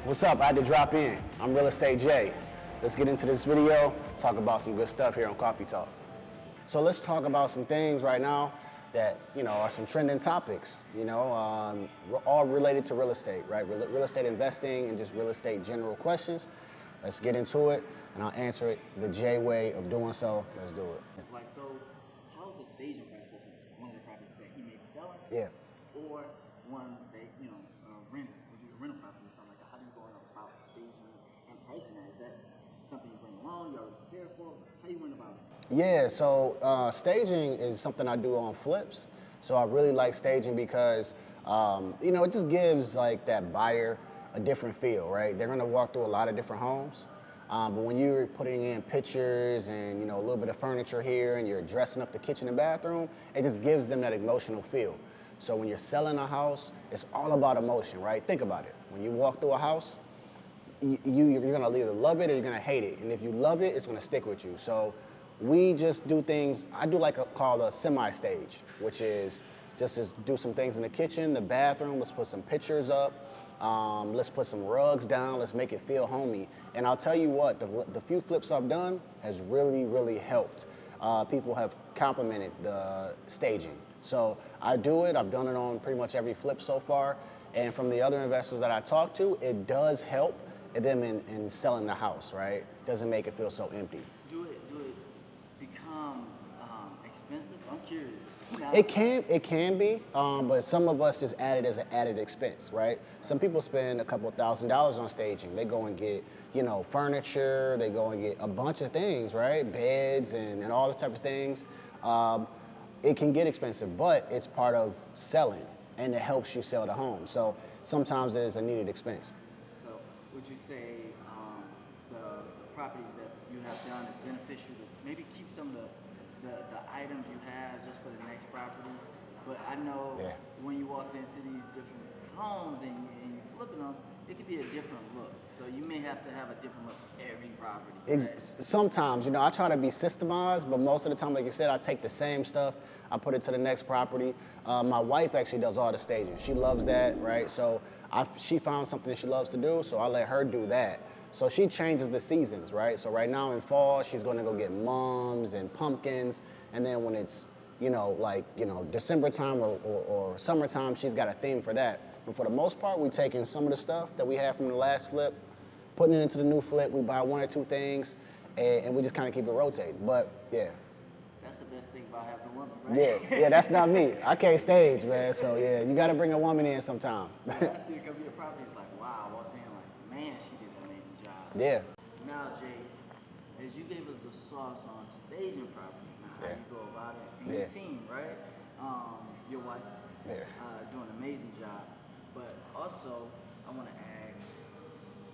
What's up? I had to drop in. I'm Real Estate Jay. Let's get into this video, talk about some good stuff here on Coffee Talk. So let's talk about some things right now that, are some trending topics, all related to real estate, right? Real estate investing and just real estate general questions. Let's get into it, and I'll answer it the Jay way of doing so. Let's do it. It's like, so how's the staging process of one of the properties that he may be selling? Yeah. Or one that, rent, or do a rental property or something like that. How do you go about staging and pricing that? Is that something you bring along, you already prepare for? How you went about it? Yeah, so staging is something I do on flips. So I really like staging because, it just gives like that buyer a different feel, right? They're gonna walk through a lot of different homes. But when you're putting in pictures and, a little bit of furniture here and you're dressing up the kitchen and bathroom, it just gives them that emotional feel. So when you're selling a house, it's all about emotion, right? Think about it. When you walk through a house, you're gonna either love it or you're gonna hate it. And if you love it, it's gonna stick with you. So we just do things, I do called a semi-stage, which is just do some things in the kitchen, the bathroom, let's put some pictures up, let's put some rugs down, let's make it feel homey. And I'll tell you what, the few flips I've done has really, really helped. People have complimented the staging. So I do it, I've done it on pretty much every flip so far. And from the other investors that I talk to, it does help them in selling the house, right? Doesn't make it feel so empty. Do it become expensive? I'm curious. It can be, but some of us just add it as an added expense, right? Some people spend a couple $1,000s on staging. They go and get, furniture, they go and get a bunch of things, right? Beds and all the type of things. It can get expensive, but it's part of selling, and it helps you sell the home. So sometimes it is a needed expense. So would you say the properties that you have done is beneficial to maybe keep some of the items you have just for the next property? But I know when you walk into these different homes and you're flipping them, it could be a different look. So you may have to have a different look for every property. Right? Sometimes, I try to be systemized, but most of the time, like you said, I take the same stuff, I put it to the next property. My wife actually does all the staging. She loves that, right? So she found something that she loves to do, so I let her do that. So she changes the seasons, right? So right now in fall, she's gonna go get mums and pumpkins, and then when it's, December time or summertime, she's got a theme for that. But for the most part, we're taking some of the stuff that we have from the last flip, putting it into the new flip. We buy one or two things, and we just kind of keep it rotating. But yeah. That's the best thing about having a woman, right? Yeah, that's not me. I can't stage, man. So yeah, you got to bring a woman in sometime. I see it come to your property, it's like, wow, I walked in like, man, she did an amazing job. Yeah. Now, Jay, as you gave us the sauce on staging properties, now how you go about it, and your team, right? Your wife, doing an amazing job. But also, I want to ask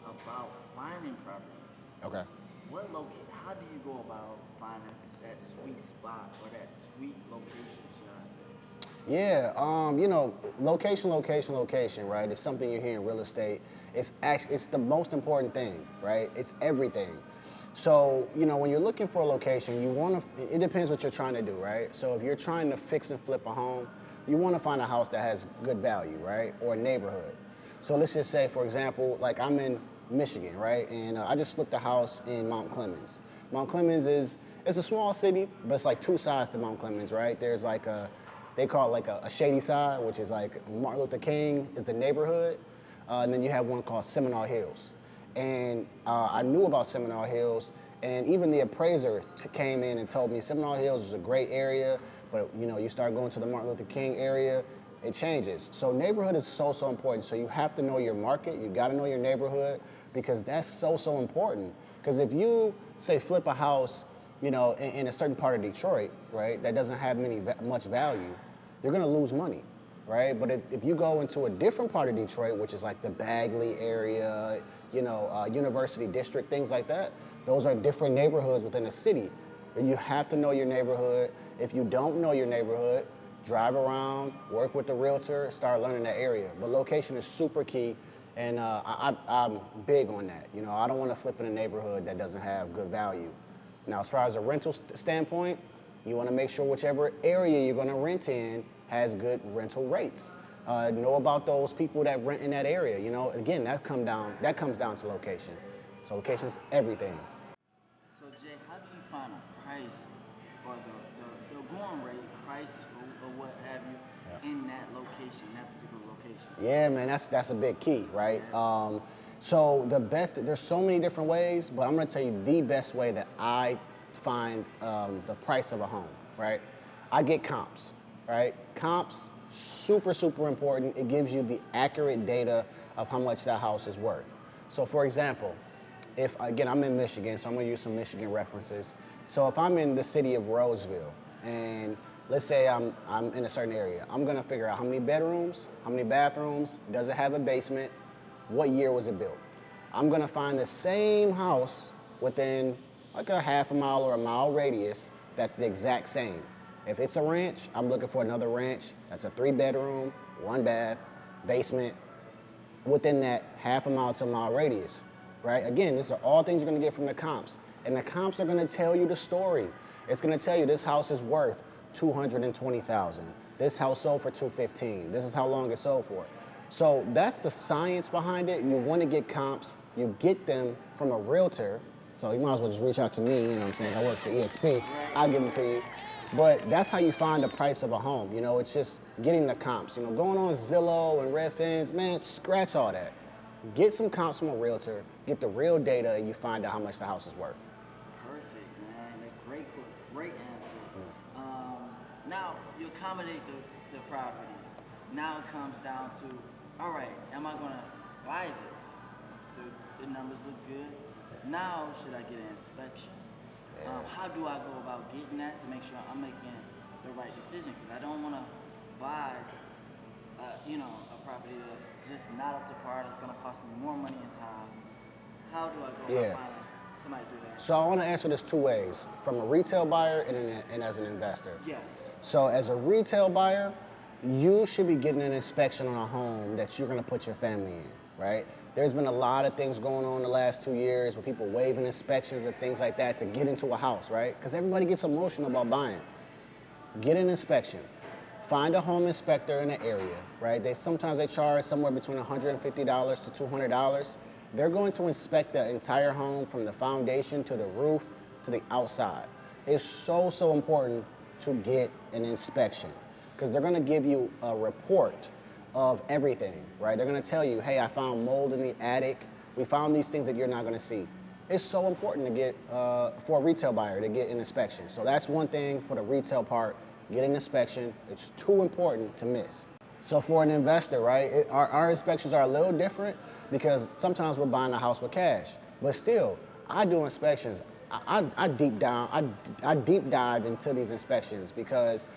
about finding properties. Okay. How do you go about finding that sweet spot or that sweet location, should I say? Yeah, location, right? It's something you hear in real estate. It's the most important thing, right? It's everything. So, when you're looking for a location, it depends what you're trying to do, right? So if you're trying to fix and flip a home, you want to find a house that has good value, right? Or a neighborhood. So let's just say, for example, like I'm in Michigan, right? And I just flipped a house in Mount Clemens. Mount Clemens it's a small city, but it's like two sides to Mount Clemens, right? There's they call it like a shady side, which is like Martin Luther King is the neighborhood. And then you have one called Seminole Hills. And I knew about Seminole Hills, and even the appraiser came in and told me Seminole Hills is a great area, but you start going to the Martin Luther King area, it changes. So neighborhood is so important. So you have to know your market, you gotta know your neighborhood, because that's so important. Because if you, say, flip a house, in a certain part of Detroit, right, that doesn't have much value, you're gonna lose money, right? But if you go into a different part of Detroit, which is like the Bagley area, University District, things like that, those are different neighborhoods within a city. And you have to know your neighborhood. If you don't know your neighborhood, drive around, work with the realtor, start learning that area. But location is super key, and I'm big on that. I don't want to flip in a neighborhood that doesn't have good value. Now, as far as a rental standpoint, you want to make sure whichever area you're going to rent in has good rental rates. Know about those people that rent in that area. You know, again, that comes down to location. So location is everything. So Jay, how do you find a price or the going rate, price or what have you in that location, that particular location? Yeah, man, that's a big key, right? So there's so many different ways, but I'm gonna tell you the best way that I find the price of a home, right? I get comps, right? Comps, super, super important. It gives you the accurate data of how much that house is worth. So for example, if, again, I'm in Michigan, so I'm gonna use some Michigan references. So if I'm in the city of Roseville, and let's say I'm in a certain area, I'm gonna figure out how many bedrooms, how many bathrooms, does it have a basement, what year was it built? I'm gonna find the same house within like a half a mile or a mile radius that's the exact same. If it's a ranch, I'm looking for another ranch that's a 3-bedroom, 1 bath, basement, within that half a mile to a mile radius, right? Again, these are all things you're gonna get from the comps. And the comps are gonna tell you the story. It's gonna tell you this house is worth $220,000. This house sold for $215,000. This is how long it sold for. So that's the science behind it. You wanna get comps, you get them from a realtor, so you might as well just reach out to me, you know what I'm saying? I work for EXP, I'll give them to you. But that's how you find the price of a home. You know, it's just getting the comps. You know, going on Zillow and Redfins, man, scratch all that. Get some comps from a realtor, get the real data, and you find out how much the house is worth. Perfect, man. Great answer. Now you accommodate the property. Now it comes down to, all right, am I gonna buy this? The numbers look good. Now should I get an inspection? How do I go about getting that to make sure I'm making the right decision? Because I don't want to buy, a property that's just not up to par. That's going to cost me more money and time. How do I go about finding somebody to do that? So I want to answer this 2 ways: from a retail buyer and as an investor. Yes. So as a retail buyer, you should be getting an inspection on a home that you're going to put your family in, right? There's been a lot of things going on the last 2 years with people waiving inspections and things like that to get into a house, right? Because everybody gets emotional about buying. Get an inspection. Find a home inspector in the area, right? Sometimes they charge somewhere between $150 to $200. They're going to inspect the entire home from the foundation to the roof to the outside. It's so, so important to get an inspection because they're going to give you a report of everything, right? They're gonna tell you, hey, I found mold in the attic. We found these things that you're not gonna see. It's so important to get, for a retail buyer to get an inspection. So that's one thing for the retail part, get an inspection. It's too important to miss. So for an investor, right, our inspections are a little different because sometimes we're buying a house with cash, but still, I do inspections. I deep dive into these inspections because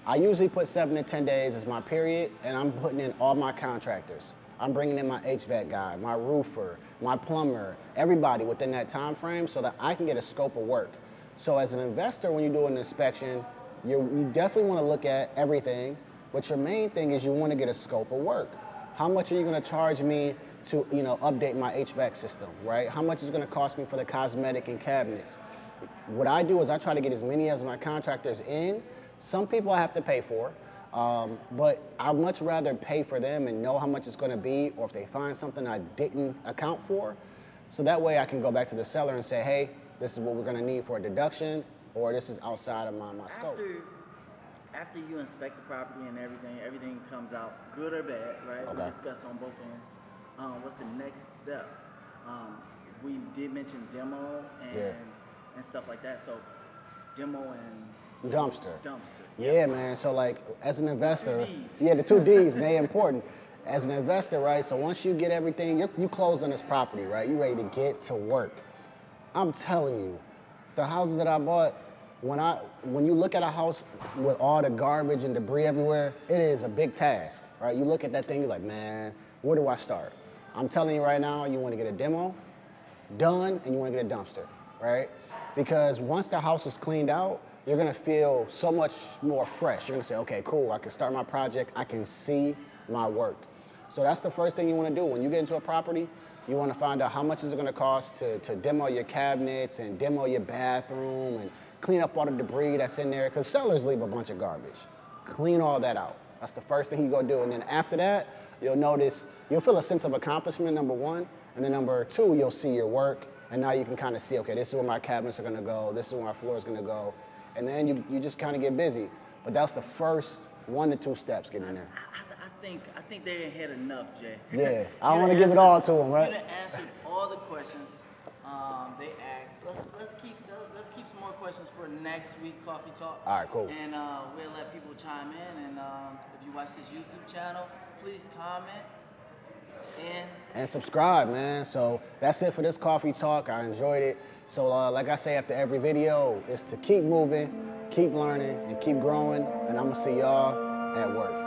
I usually put 7 to 10 days as my period, and I'm putting in all my contractors. I'm bringing in my HVAC guy, my roofer, my plumber, everybody within that time frame so that I can get a scope of work. So as an investor, when you do an inspection, you definitely want to look at everything, but your main thing is you want to get a scope of work. How much are you going to charge me to update my HVAC system, right? How much is it going to cost me for the cosmetic and cabinets? What I do is I try to get as many as my contractors in. Some people I have to pay for, but I'd much rather pay for them and know how much it's going to be, or if they find something I didn't account for. So that way I can go back to the seller and say, hey, this is what we're going to need for a deduction, or this is outside of my scope. After you inspect the property and everything comes out good or bad, right? Okay. We discussed on both ends. What's the next step? We did mention demo and stuff like that. So demo and Dumpster. Dumpster. Yeah, man. So like as an investor, The 2 Ds, they're important. As an investor, right? So once you get everything, you closed on this property, right? You ready to get to work. I'm telling you, the houses that I bought, when you look at a house with all the garbage and debris everywhere, it is a big task, right? You look at that thing, you're like, man, where do I start? I'm telling you right now, you want to get a demo done and you want to get a dumpster, right? Because once the house is cleaned out, you're gonna feel so much more fresh. You're gonna say, okay, cool, I can start my project, I can see my work. So that's the first thing you wanna do. When you get into a property, you wanna find out how much is it gonna cost to demo your cabinets and demo your bathroom and clean up all the debris that's in there, because sellers leave a bunch of garbage. Clean all that out, That's the first thing you go do. And then after that, you'll feel a sense of accomplishment, number one. And then number two, you'll see your work. And now you can kind of see, okay, this is where my cabinets are gonna go. This is where my floor is gonna go. And then you just kind of get busy. But that's the first 1 to 2 steps getting in there. I think they didn't hit enough, Jay. Yeah, I don't want to give it all to them, right? You done answered all the questions they asked. Let's keep some more questions for next week coffee talk. All right, cool. And we'll let people chime in. And if you watch this YouTube channel, please comment and subscribe, man. So that's it for this coffee talk. I enjoyed it. So like I say after every video, is to keep moving, keep learning, and keep growing. And I'm gonna see y'all at work.